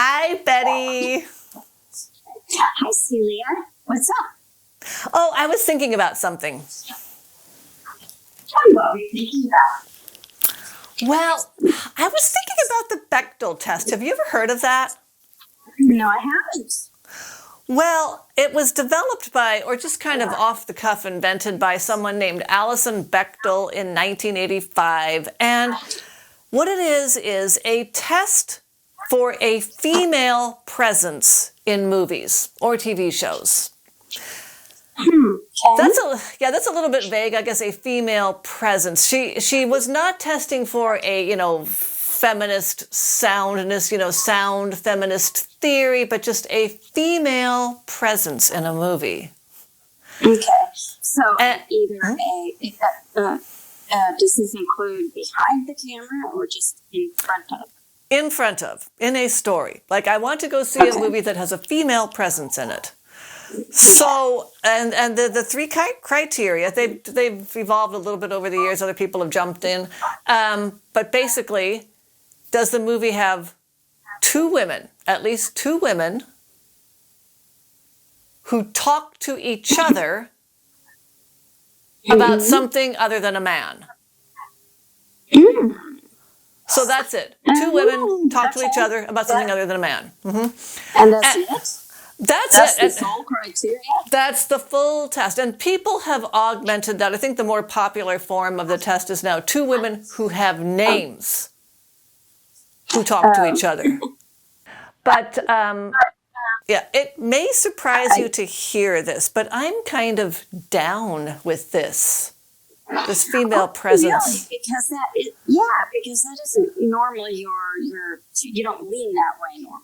Hi, Betty. Hi, Celia. What's up? Oh, I was thinking about something. What were you thinking about? Well, I was thinking about the Bechdel test. Have you ever heard of that? No, I haven't. Well, it was developed by, or just kind of off the cuff invented by someone named Alison Bechdel in 1985. And what it is a test for a female presence in movies or TV shows. That's a little bit vague, I guess, a female presence. She was not testing for a, feminist soundness, sound feminist theory, but just a female presence in a movie. Okay. So does this include behind the camera or just in front of? In front of, in a story. Like, I want to go see a movie that has a female presence in it. So, and the three criteria, they've evolved a little bit over the years. Other people have jumped in. But basically, does the movie have at least two women, who talk to each other about something other than a man? So that's it. Two women talk to each other about something other than a man. Mm-hmm. And that's it? That's it. That's the sole criteria? That's the full test. And people have augmented that. I think the more popular form of the test is now two women who have names who talk to each other. But, it may surprise you to hear this, but I'm kind of down with this female presence. Really? Because that isn't normally you don't lean that way normally.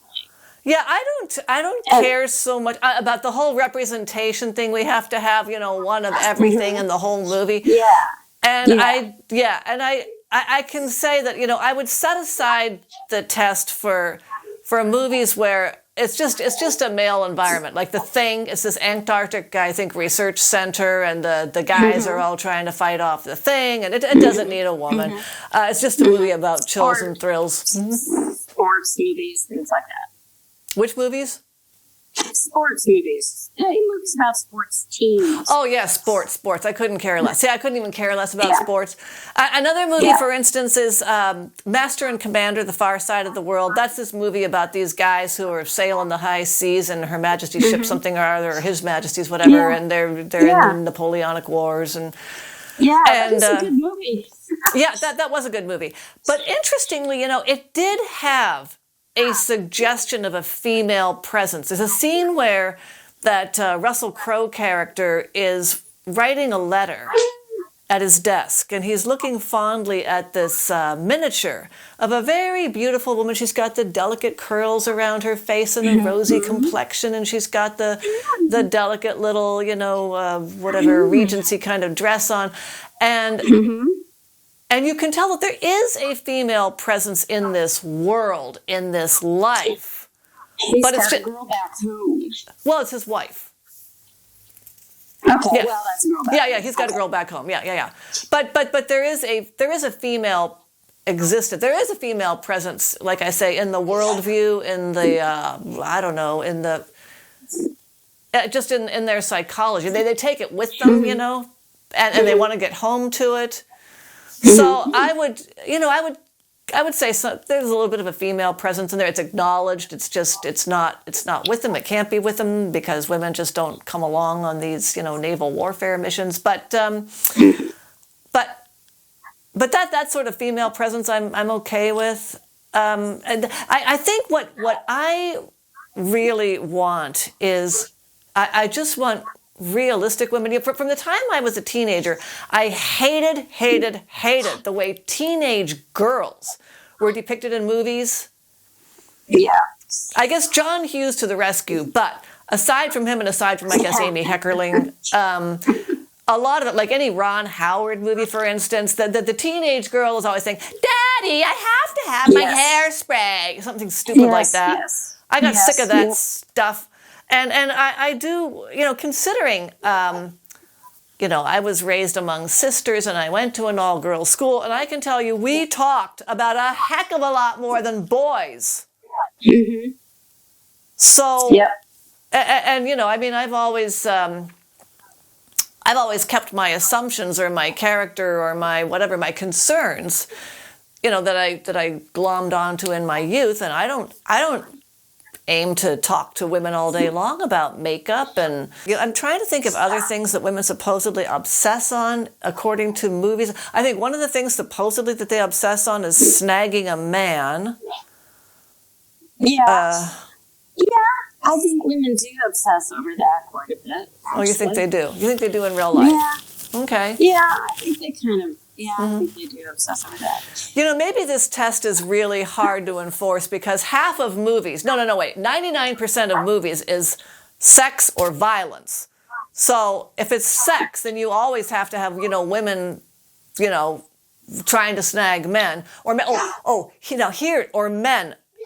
Yeah, I don't care so much about the whole representation thing. We have to have, one of everything in the whole movie. Yeah. And I can say that, I would set aside the test for movies where it's just a male environment. Like The Thing, it's this Antarctic, I think, research center, and the guys are all trying to fight off the Thing, and it doesn't need a woman. It's just a movie about chills and thrills. Sports movies, things like that. Which movies? Sports movies. Movies about sports teams. Oh, yeah, sports. I couldn't care less. See, I couldn't even care less about sports. Another movie, for instance, is Master and Commander, The Far Side of the World. That's this movie about these guys who are sailing the high seas, and Her Majesty's ship something or other, or His Majesty's whatever, and they're in the Napoleonic Wars. And that was a good movie. Yeah, that was a good movie. But interestingly, it did have a suggestion of a female presence. There's a scene where that Russell Crowe character is writing a letter at his desk, and he's looking fondly at this miniature of a very beautiful woman. She's got the delicate curls around her face and a rosy complexion, and she's got the delicate little, whatever Regency kind of dress on. And you can tell that there is a female presence in this world, in this life. But it's a girl back home. Well, it's his wife. Okay, well, that's a girl back home. Yeah, he's got a girl back home. Yeah. But there is a female existence. There is a female presence, like I say, in the worldview, in the just in their psychology. They take it with them, and they want to get home to it. So I would say there's a little bit of a female presence in there. It's acknowledged. It's not with them. It can't be with them because women just don't come along on these, naval warfare missions. But that sort of female presence I'm okay with. And I think what I really want is I just want realistic women. From the time I was a teenager, I hated the way teenage girls were depicted in movies. Yeah. I guess John Hughes to the rescue, but aside from him and aside from, I guess, Amy Heckerling, a lot of it, like any Ron Howard movie, for instance, the teenage girl is always saying, "Daddy, I have to have my hairspray," something stupid like that. Yes. I got sick of that stuff. And I do, considering, I was raised among sisters and I went to an all-girls school, and I can tell you we talked about a heck of a lot more than boys. So, Yep. and you know, I mean, I've always kept my assumptions or my character or my whatever, my concerns, you know, that I glommed onto in my youth, and I don't aim to talk to women all day long about makeup. And you know, I'm trying to think of other things that women supposedly obsess on according to movies. I think one of the things supposedly that they obsess on is snagging a man. Yeah. Yeah. I think women do obsess over that quite a bit. Oh, you think they do? You think they do in real life? Yeah. Okay. Yeah, I think they kind of, I think they do obsess over that. You know, maybe this test is really hard to enforce because half of movies, wait, 99% of movies is sex or violence. So if it's sex, then you always have to have, you know, women, you know, trying to snag men, or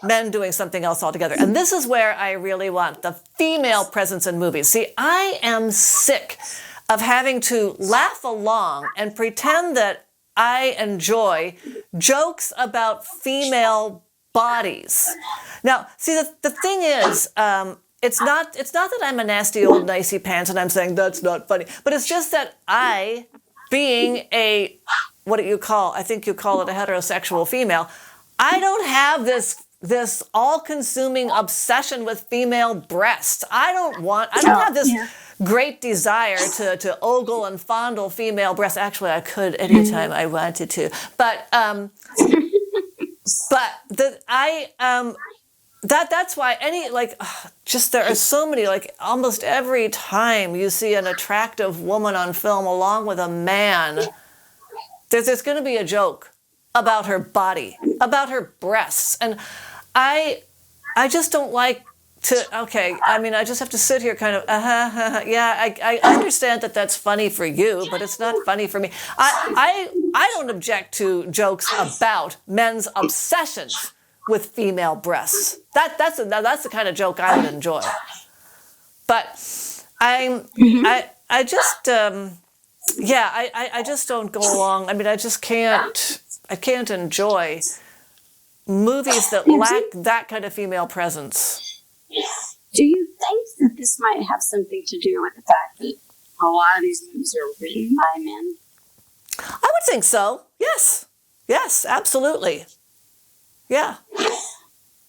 men doing something else altogether. And this is where I really want the female presence in movies. See, I am sick of having to laugh along and pretend that I enjoy jokes about female bodies. Now, see, the thing is, it's not that I'm a nasty old nicey pants and I'm saying that's not funny, but it's just that I, being a, what do you call, I think you call it a heterosexual female, I don't have this all-consuming obsession with female breasts. I don't have this great desire to ogle and fondle female breasts. Actually, I could anytime I wanted to. But that's why there are so many, like almost every time you see an attractive woman on film along with a man, there's going to be a joke about her body, about her breasts. And I just don't like to, okay, I mean, I just have to sit here kind of, yeah, I understand that that's funny for you, but it's not funny for me. I don't object to jokes about men's obsessions with female breasts. That's the kind of joke I would enjoy. But I just don't go along. I mean, I can't enjoy movies that lack that kind of female presence. Do you think that this might have something to do with the fact that a lot of these movies are written by men? I would think so. Yes. Yes, absolutely. Yeah.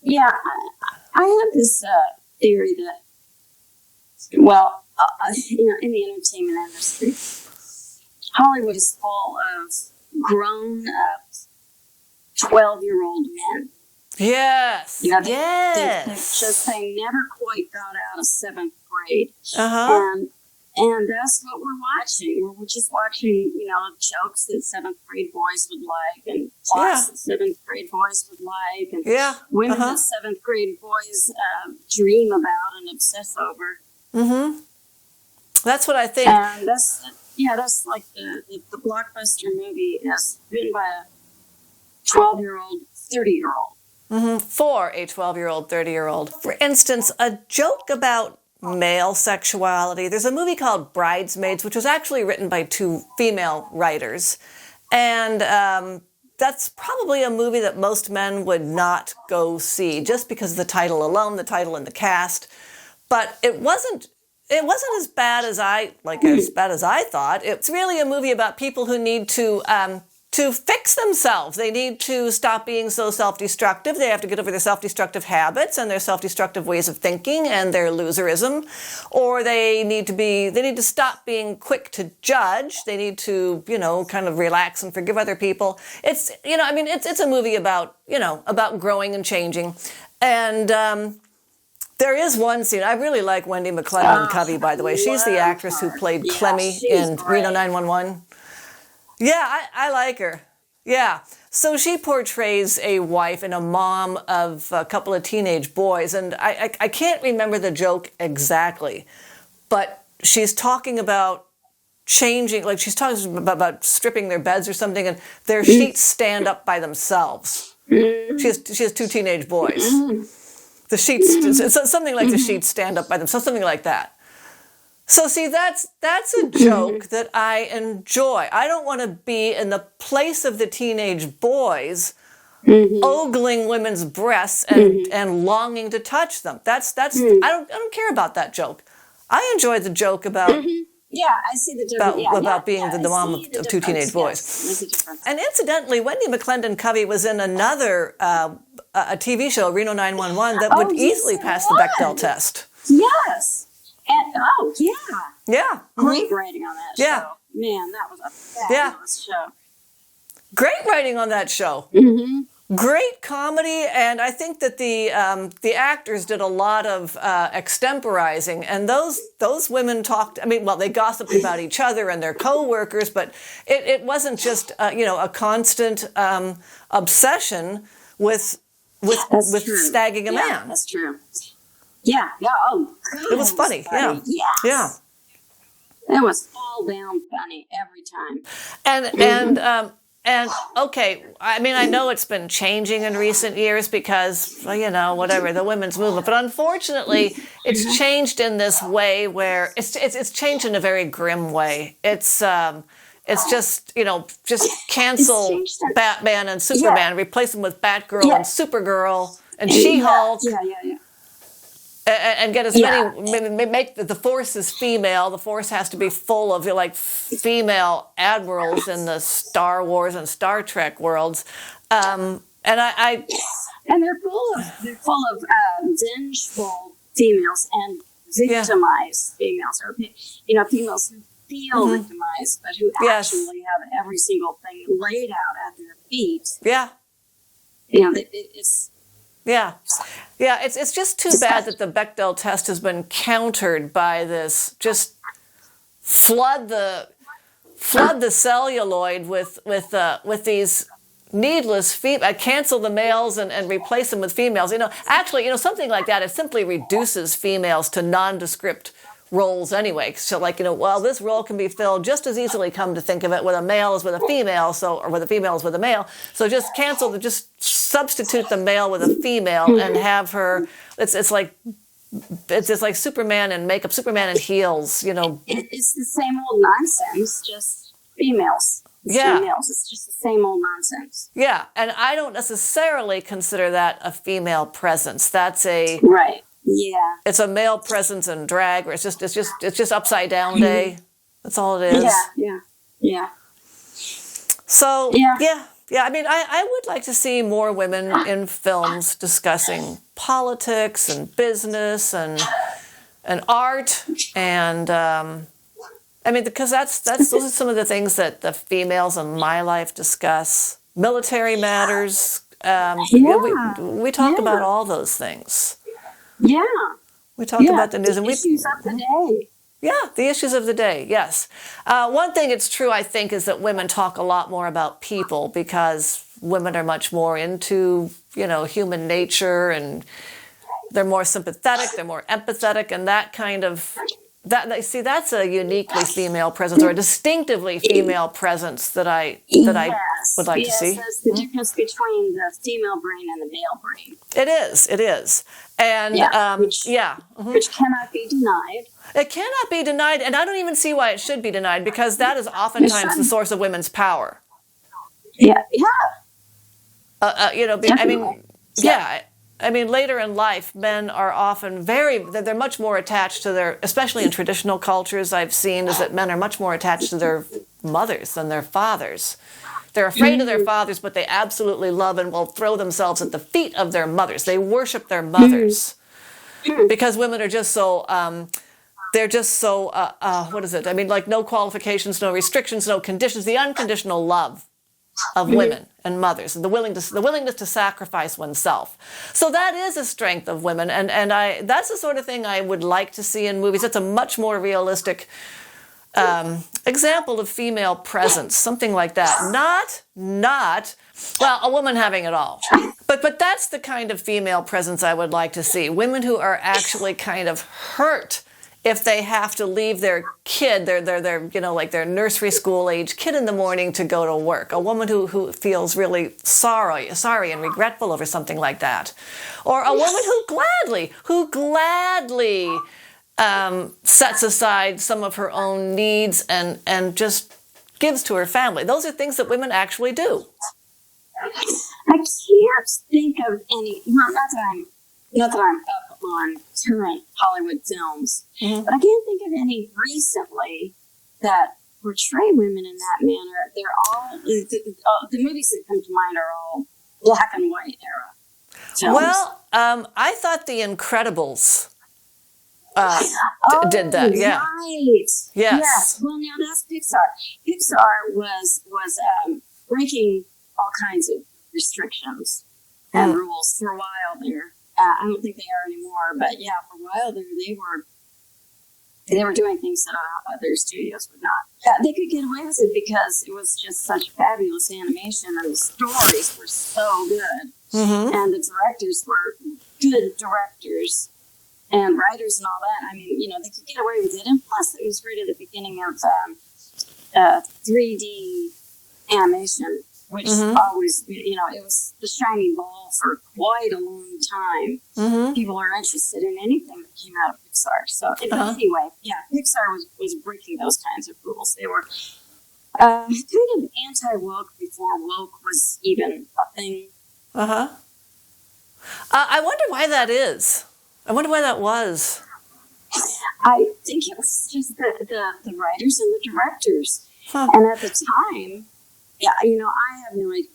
Yeah, I have this theory that, well, in the entertainment industry, Hollywood is full of grown-up 12-year-old men. Yes. You know, yes. they never quite got out of 7th grade. Uh-huh. And that's what we're watching. We're just watching, you know, jokes that 7th grade boys would like, and plots that 7th grade boys would like, and women that 7th grade boys dream about and obsess over. Mm-hmm. That's what I think. And that's like the blockbuster movie is written by a 12-year-old, 30-year-old. Mm-hmm. For a 12-year-old, 30-year-old. For instance, a joke about male sexuality. There's a movie called Bridesmaids, which was actually written by 2 female writers. And that's probably a movie that most men would not go see, just because of the title alone, the title and the cast. But it wasn't as bad as I thought. It's really a movie about people who need to fix themselves. They need to stop being so self-destructive. They have to get over their self-destructive habits and their self-destructive ways of thinking and their loserism. Or they need to stop being quick to judge. They need to, kind of relax and forgive other people. It's a movie about growing and changing. And there is one scene. I really like Wendy McClellan-Covey, by the way. She's the actress who played Clemmy in Reno 911. Yeah, I like her. Yeah. So she portrays a wife and a mom of a couple of teenage boys. And I can't remember the joke exactly, but she's talking about changing, like she's talking about stripping their beds or something, and their sheets stand up by themselves. She has 2 teenage boys. The sheets, it's something like the sheets stand up by themselves, something like that. So see, that's a joke that I enjoy. I don't want to be in the place of the teenage boys ogling women's breasts and longing to touch them. That's I don't care about that joke. I enjoyed the joke about Yeah, I see the difference. About being the mom of two teenage boys. Yes, there's a difference. And incidentally, Wendy McClendon-Covey was in another a TV show, Reno 911, that would easily pass the Bechdel test. Yes. And, Yeah. Great writing on that show. Man, that was a fabulous show. Great writing on that show. Great comedy, and I think that the actors did a lot of extemporizing, and those women talked. I mean, well, they gossiped about each other and their co-workers, but it wasn't just a constant obsession with stagging a man. That's true. Yeah. Oh, God, it was funny. Yes. Yeah. It was fall down funny every time. And okay, I mean, I know it's been changing in recent years because, whatever, the women's movement. But unfortunately, it's changed in this way where it's changed in a very grim way. It's just cancel Batman and Superman, replace them with Batgirl and Supergirl and She-Hulk. And get as many, make the Force is female. The Force has to be full of female admirals in the Star Wars and Star Trek worlds. And they're full of vengeful females and victimized females, or females who feel victimized, but who actually have every single thing laid out at their feet. Yeah. It's. Yeah, it's just too bad that the Bechdel test has been countered by this just flood the celluloid with these needless cancel the males and replace them with females. Actually, something like that, it simply reduces females to nondescript roles anyway. So this role can be filled just as easily, come to think of it, with a male as with a female, or with a female as with a male. So just substitute the male with a female and have her. It's like Superman and makeup, Superman and heels. It's the same old nonsense, just females. Females. It's just the same old nonsense. Yeah, and I don't necessarily consider that a female presence. That's a right. Yeah. It's a male presence in drag, or it's just upside down day. That's all it is. Yeah. So yeah. I mean, I would like to see more women in films discussing politics and business and art, and I mean, because those are some of the things that the females in my life discuss. Military matters. We talk about all those things. Yeah. We talk about the news and issues of the day. Yeah, the issues of the day, yes. One thing it's true, I think, is that women talk a lot more about people because women are much more into, human nature, and they're more sympathetic, they're more empathetic, and that kind of... that's a uniquely female presence, or a distinctively female presence that I would like to see. Yes, that's the difference between the female brain and the male brain. It is. And which cannot be denied. It cannot be denied, and I don't even see why it should be denied, because that is oftentimes the source of women's power. Yeah. I mean, later in life, men are often they're much more attached to especially in traditional cultures, I've seen, is that men are much more attached to their mothers than their fathers. They're afraid of their fathers, but they absolutely love and will throw themselves at the feet of their mothers. They worship their mothers. Because women are just so, what is it? I mean, no qualifications, no restrictions, no conditions, the unconditional love of women and mothers, and the willingness to sacrifice oneself. So that is a strength of women, and that's the sort of thing I would like to see in movies. It's a much more realistic example of female presence, something like that. Not a woman having it all. But that's the kind of female presence I would like to see. Women who are actually kind of hurt if they have to leave their kid, their nursery school age kid in the morning to go to work. A woman who feels really sorry and regretful over something like that. Or a woman who gladly sets aside some of her own needs and just gives to her family. Those are things that women actually do. I can't think of any. Well, not that I'm up on current Hollywood films, but I can't think of any recently that portray women in that manner. They're all the movies that come to mind are all black and white era films. Well, I thought The Incredibles did that. Yeah. Right. Yes. Well, now that's Pixar. Pixar was breaking all kinds of restrictions and rules for a while there. I don't think they are anymore, but yeah, for a while there, they were doing things that other studios would not. They could get away with it because it was just such fabulous animation, and the stories were so good, and the directors were good directors and writers and all that. I mean, they could get away with it, and plus, it was right at the beginning of 3D animation, which always, it was the shining ball for quite a long time. People are interested in anything that came out of Pixar. So anyway, yeah, Pixar was breaking those kinds of rules. They were kind of anti-woke before woke was even a thing. I wonder why that is. I wonder why that was. I think it was just the writers and the directors. And at the time, yeah, I have no idea.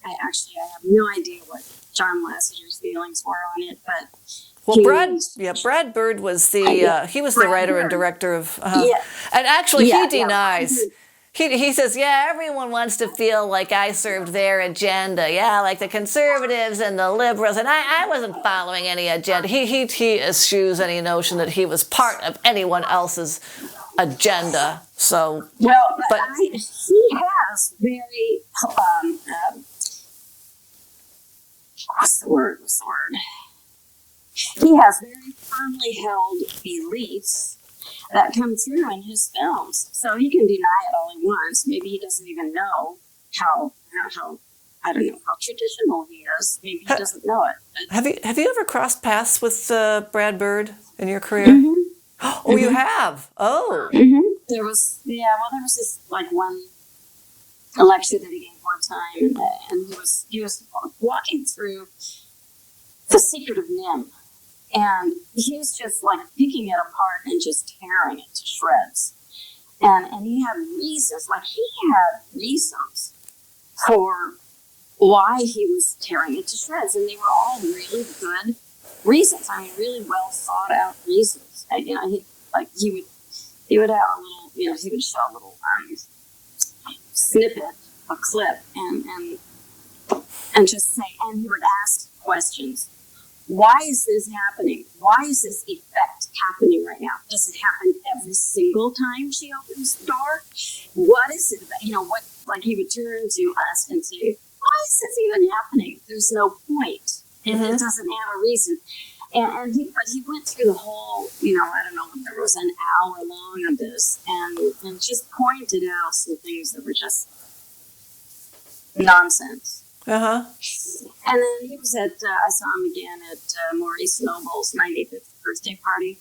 I have no idea what John Lasseter's feelings were on it, but Brad Bird was he was the writer and director of, and actually he denies. He says, everyone wants to feel like I served their agenda. Yeah, like the conservatives and the liberals, and I wasn't following any agenda. He eschews any notion that he was part of anyone else's agenda. So he has very what's the word? He has very firmly held beliefs that come through in his films. So he can deny it all he wants. Maybe he doesn't even know how I don't know how traditional he is. Maybe he doesn't know it. Have you ever crossed paths with Brad Bird in your career? Oh, you have. Oh. There was this one lecture that he gave one time, and he was walking through The Secret of Nim, and he was just picking it apart and just tearing it to shreds. And he had reasons, for why he was tearing it to shreds, and they were all really good reasons. I mean, really well thought out reasons. And, he would have a little, he would show a little snippet, a clip, and just say, and he would ask questions. Why is this happening? Why is this effect happening right now? Does it happen every single time she opens the door? What is it about, what, he would turn to us and say, why is this even happening? There's no point. It doesn't have a reason. But he went through the whole, I don't know, there was an hour long of this, and just pointed out some things that were just nonsense. And then he was I saw him again at Maurice Noble's 95th birthday party,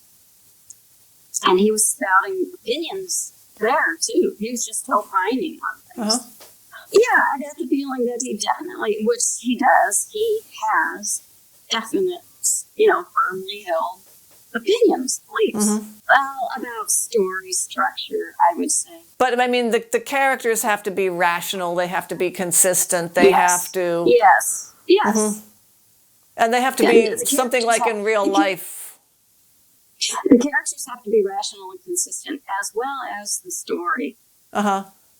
and he was spouting opinions there too. He was just opining on things. Yeah, I got the feeling that he definitely, which he does, he has definite, firmly held opinions, beliefs. Well, about story structure, I would say. But I mean, the characters have to be rational. They have to be consistent. They have to. Yes. And they have to be something like in real life. The characters have to be rational and consistent, as well as the story.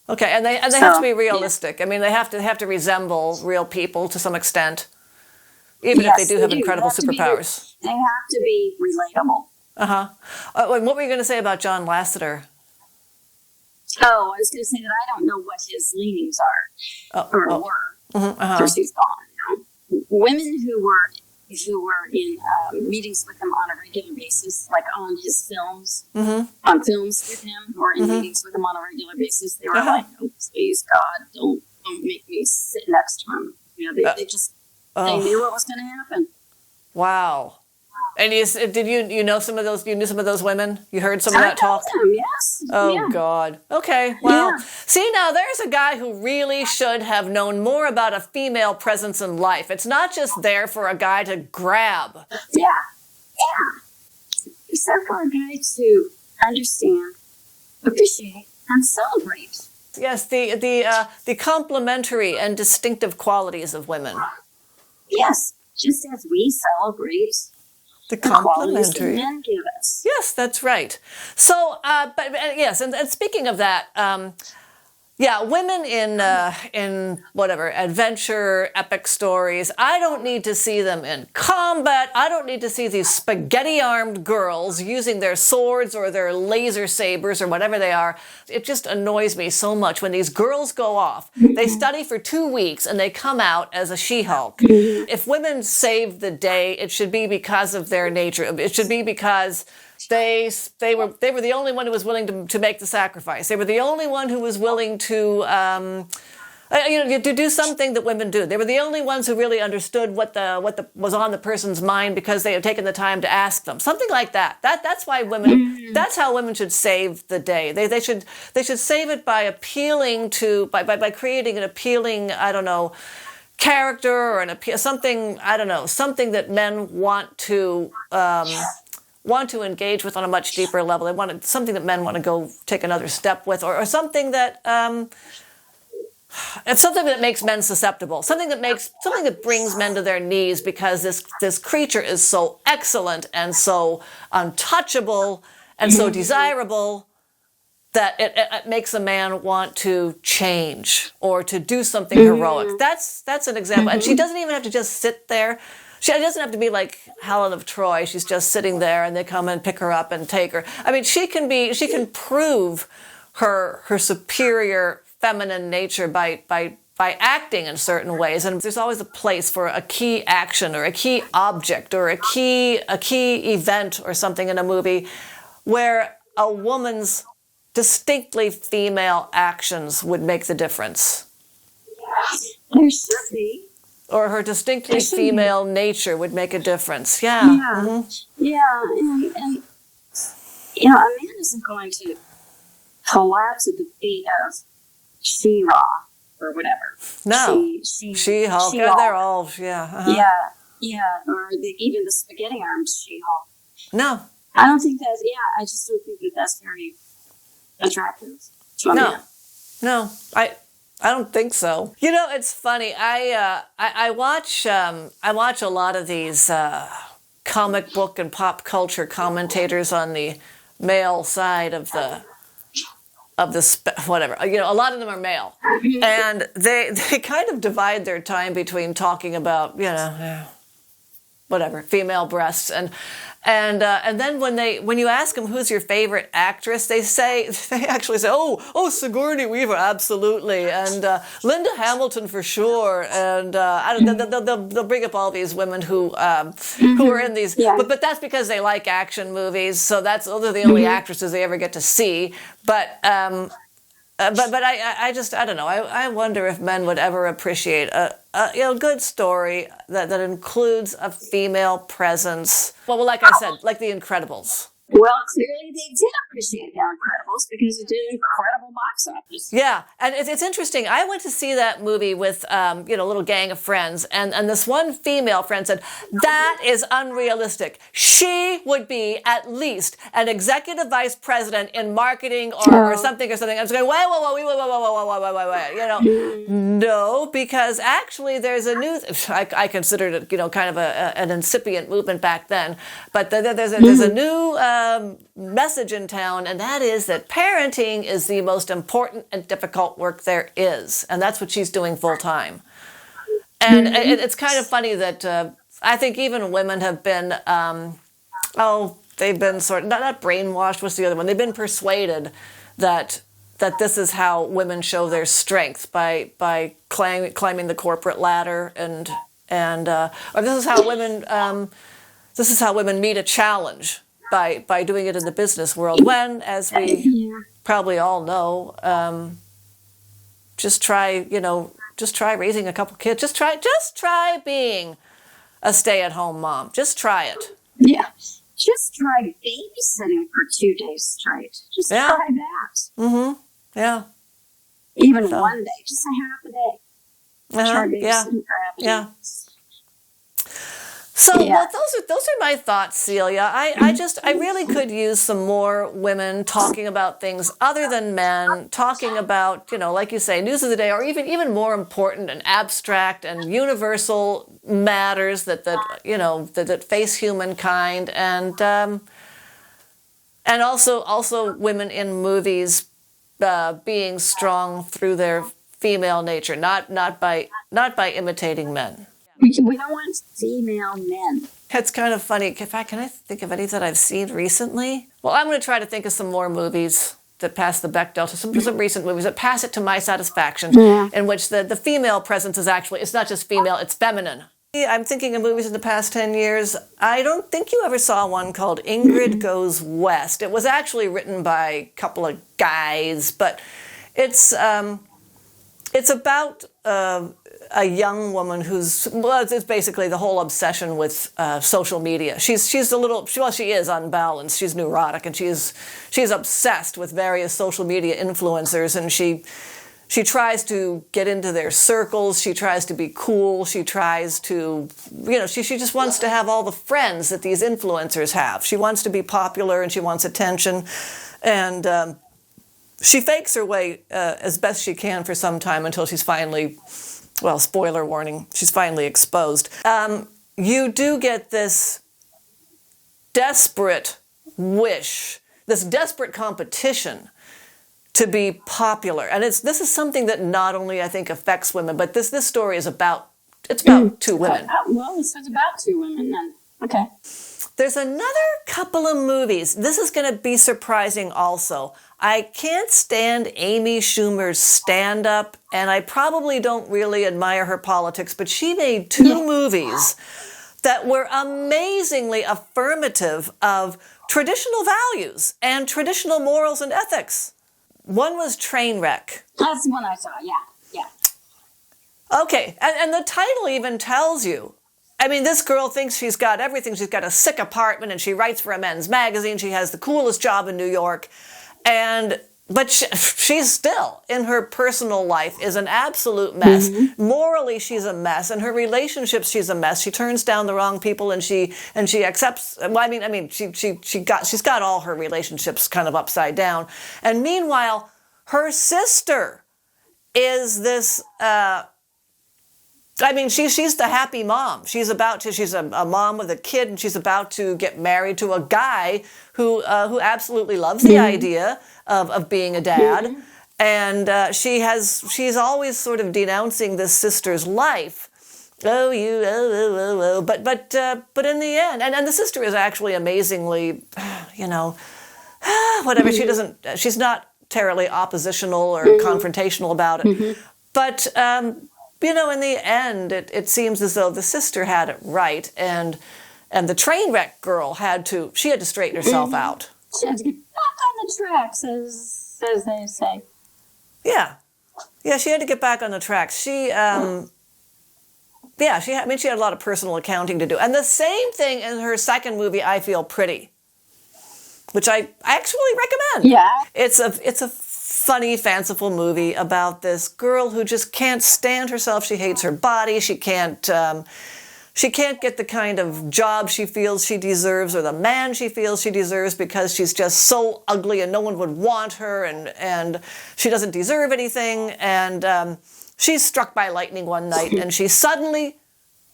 Okay, and they have to be realistic. Yeah. I mean, they have to resemble real people to some extent, even if they do have incredible superpowers. They have to be relatable. And what were you going to say about John Lasseter? Oh, I was going to say that I don't know what his leanings are or were. Because he's gone now. Women who were in meetings with him on a regular basis, like on his films, on films with him, or in meetings with him on a regular basis, they were like, "Oh, please, God, don't make me sit next to him." They just they knew what was going to happen. Wow. And you know some of those? You knew some of those women? You heard some of I that talk? know them, yes. Oh, yeah. God. Okay, well, Yeah. see, now there's a guy who really should have known more about a female presence in life. It's not just there for a guy to grab. Yeah. Except for a guy to understand, appreciate, and celebrate. Yes, the complementary and distinctive qualities of women. Yes, just as we celebrate The qualities that complementary. men give us. Yes, that's right. So, but yes, and speaking of that, yeah, women in whatever adventure epic stories. I don't need to see them in combat. I don't need to see these spaghetti-armed girls using their swords or their laser sabers or whatever they are. It just annoys me so much when these girls go off. They study for 2 weeks and they come out as a She-Hulk. If women save the day, it should be because of their nature. It should be because they were the only one who was willing to make the sacrifice. They were the only one who was willing to to do something that women do. They were the only ones who really understood what was on the person's mind because they had taken the time to ask them. Something like that. That's why women. That's how women should save the day. They should save it by appealing to by creating an appealing, I don't know, character or something that men want to engage with on a much deeper level. They want something that men want to go take another step with, or something that it's something that makes men susceptible, something that brings men to their knees because this creature is so excellent and so untouchable and so desirable that it makes a man want to change or to do something heroic. That's an example. And she doesn't even have to just sit there. She doesn't have to be like Helen of Troy. She's just sitting there and they come and pick her up and take her. I mean, she can prove her superior feminine nature by acting in certain ways. And there's always a place for a key action or a key object or a key event or something in a movie where a woman's distinctly female actions would make the difference. There should be. Or her distinctly female nature would make a difference. Yeah. Yeah. And a man isn't going to collapse at the feet of She-Ra or whatever. No. She-Hulk. They're all, or even the spaghetti-armed She-Hulk. No. I don't think that's, I just don't think that's very attractive. No. I don't think so. You know, it's funny. I watch a lot of these comic book and pop culture commentators on the male side of the whatever. You know, a lot of them are male, and they kind of divide their time between talking about whatever female breasts and then when you ask them who's your favorite actress, they actually say, oh, Sigourney Weaver, absolutely, and Linda Hamilton for sure, and they'll bring up all these women who are in these, but that's because they like action movies, so those are the only actresses they ever get to see, but I just I don't know. I wonder if men would ever appreciate a good story that includes a female presence. Well, like I said, like The Incredibles. Well, clearly they did appreciate The Incredibles because it did an incredible box office. Yeah, and it's interesting. I went to see that movie with a little gang of friends, and this one female friend said, that is unrealistic. She would be at least an executive vice president in marketing or something. I was going, wait. No, because actually there's a new, I considered it, kind of an incipient movement back then, but there's a new message in town, and that is that parenting is the most important and difficult work there is, and that's what she's doing full time. And it's kind of funny that I think even women have been, they've been sort of not brainwashed. What's the other one? They've been persuaded that this is how women show their strength by climbing the corporate ladder, or this is how women meet a challenge. By doing it in the business world, when, as we probably all know, just try raising a couple kids. Just try being a stay-at-home mom. Just try it. Yeah. Just try babysitting for 2 days straight. Just try that. Mm-hmm. Yeah. Even one day, just a half a day. Uh-huh. Try babysitting for half a day. So well, those are my thoughts, Celia. I really could use some more women talking about things other than men, talking about, like you say, news of the day, or even more important and abstract and universal matters that face humankind, and also women in movies being strong through their female nature, not by imitating men. We don't want female men. It's kind of funny. Can I think of any that I've seen recently? Well, I'm going to try to think of some more movies that pass the Bechdel Test, some recent movies that pass it to my satisfaction, in which the female presence is it's not just female, it's feminine. I'm thinking of movies in the past 10 years. I don't think you ever saw one called Ingrid Goes West. It was actually written by a couple of guys, but it's about a young woman it's basically the whole obsession with social media. She is unbalanced. She's neurotic, and she's obsessed with various social media influencers, and she tries to get into their circles. She tries to be cool. She tries to, she just wants to have all the friends that these influencers have. She wants to be popular, and she wants attention, and she fakes her way as best she can for some time until she's finally, well, spoiler warning, she's finally exposed. You do get this desperate wish, this desperate competition to be popular. And this is something that not only, I think, affects women, but this story is about two women. Well, it's about two women then. Okay. There's another couple of movies. This is going to be surprising also. I can't stand Amy Schumer's stand-up, and I probably don't really admire her politics, but she made two movies that were amazingly affirmative of traditional values and traditional morals and ethics. One was Trainwreck. That's the one I saw, yeah. Okay, and the title even tells you. I mean, this girl thinks she's got everything. She's got a sick apartment, and she writes for a men's magazine. She has the coolest job in New York. But she's still, in her personal life, is an absolute mess. Mm-hmm. Morally, she's a mess. In her relationships, she's a mess. She turns down the wrong people, and she accepts. Well, she's got all her relationships kind of upside down. And meanwhile, her sister is this. She's the happy mom. She's a mom with a kid, and she's about to get married to a guy who absolutely loves the idea of being a dad. And she's always sort of denouncing this sister's life. But in the end, and the sister is actually amazingly, whatever. She's not terribly oppositional or confrontational about it. But in the end, it seems as though the sister had it right, and the train wreck girl had to straighten herself out. She had to get back on the tracks, as they say. Yeah, she had to get back on the tracks. She had a lot of personal accounting to do. And the same thing in her second movie, I Feel Pretty, which I actually recommend. Yeah. It's a funny, fanciful movie about this girl who just can't stand herself. She hates her body. She can't get the kind of job she feels she deserves or the man she feels she deserves because she's just so ugly and no one would want her, and she doesn't deserve anything. And she's struck by lightning one night, and she suddenly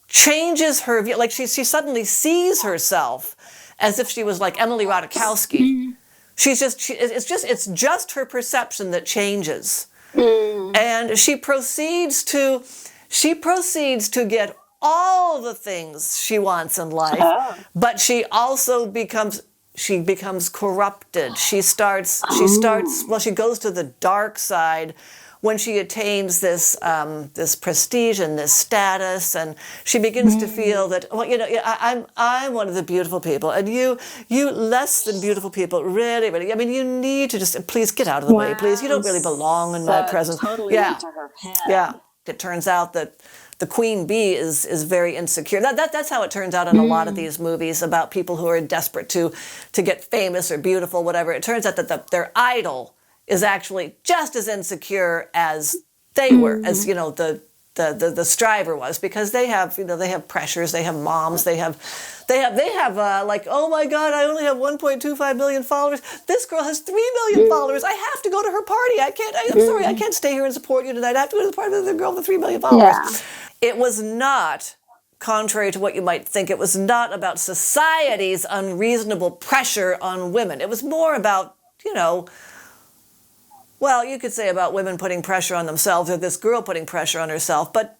changes her view. Like she suddenly sees herself as if she was like Emily Ratajkowski. It's just her perception that changes. And she proceeds to get all the things she wants in life, but she also becomes corrupted. She goes to the dark side when she attains this prestige and this status, and she begins to feel that, I'm one of the beautiful people, and you less than beautiful people, really, really. I mean, you need to just please get out of the way, please. You don't really belong in my presence. Totally into her head. Yeah. It turns out that the queen bee is very insecure. That's how it turns out in a lot of these movies about people who are desperate to get famous or beautiful, whatever. It turns out that their idol is actually just as insecure as they were, as the striver was, because they have pressures, they have moms, they have like, oh my God, I only have 1.25 million followers. This girl has 3 million followers. I have to go to her party. I'm sorry, I can't stay here and support you tonight. I have to go to the party with the girl with 3 million followers. Yeah. It was not, contrary to what you might think, it was not about society's unreasonable pressure on women. It was more about, well, you could say about women putting pressure on themselves, or this girl putting pressure on herself. But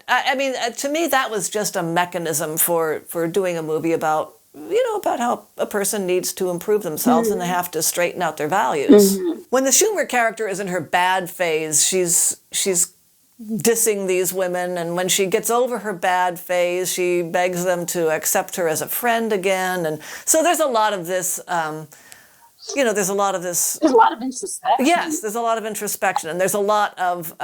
I mean, to me, that was just a mechanism for doing a movie about how a person needs to improve themselves and they have to straighten out their values. When the Schumer character is in her bad phase, she's dissing these women, and when she gets over her bad phase, she begs them to accept her as a friend again. And so there's a lot of this. There's a lot of introspection. Yes, there's a lot of introspection, and there's a lot of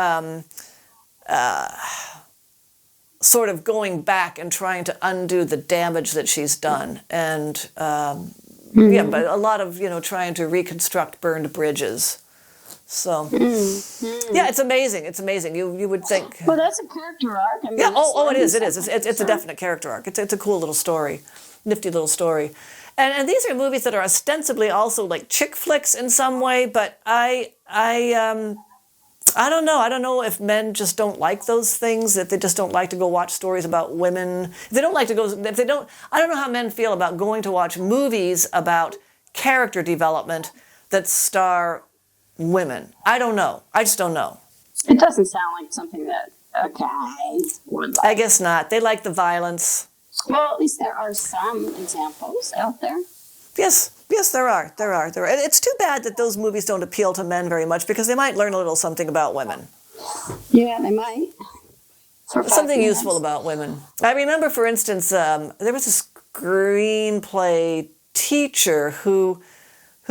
sort of going back and trying to undo the damage that she's done, and but a lot of trying to reconstruct burned bridges. So yeah, it's amazing. It's amazing. You would think. Well, that's a character arc. I mean, yeah. It is. It is. It's a definite character arc. It's a cool little story, nifty little story. And these are movies that are ostensibly also like chick flicks in some way, but I don't know. I don't know if men just don't like those things, that they just don't like to go watch stories about women. If they don't like to go, I don't know how men feel about going to watch movies about character development that star women. I don't know. I just don't know. It doesn't sound like something that a guy would like. I guess not. They like the violence. Well, at least there are some examples out there. Yes, there are. It's too bad that those movies don't appeal to men very much, because they might learn a little something about women. Yeah, they might. Something useful about women. I remember, for instance, there was a screenplay teacher who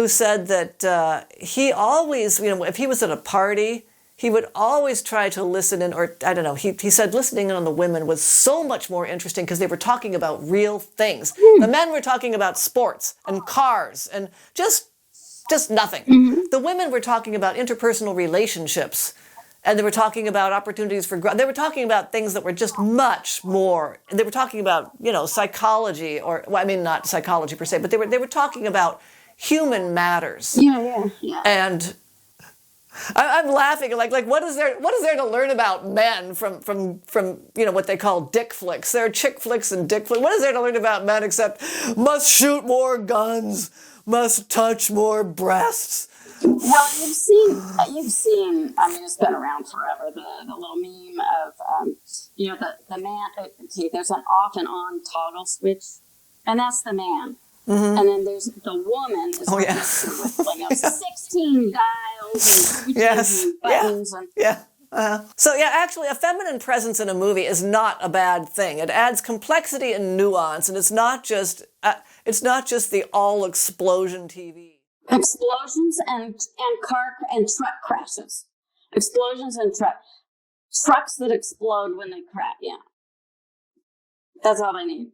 said that he always, if he was at a party, he would always try to listen in, or I don't know, he said listening in on the women was so much more interesting because they were talking about real things. The men were talking about sports and cars and just nothing. The women were talking about interpersonal relationships, and they were talking about opportunities for growth. They were talking about things that were just much more. They were talking about, psychology, or, well, I mean, not psychology per se, but they were talking about human matters. Yeah. And I'm laughing, like what is there to learn about men from what they call dick flicks? There are chick flicks and dick flicks. What is there to learn about men except must shoot more guns, must touch more breasts? Well, you've seen. I mean, it's been around forever. The little meme of the man. Okay, there's an off and on toggle switch, and that's the man. And then there's the woman with 16 dials and buttons. So actually, a feminine presence in a movie is not a bad thing. It adds complexity and nuance, and it's not just the all explosion TV. Explosions and car and truck crashes. Explosions and trucks that explode when they crash. Yeah, that's all I need.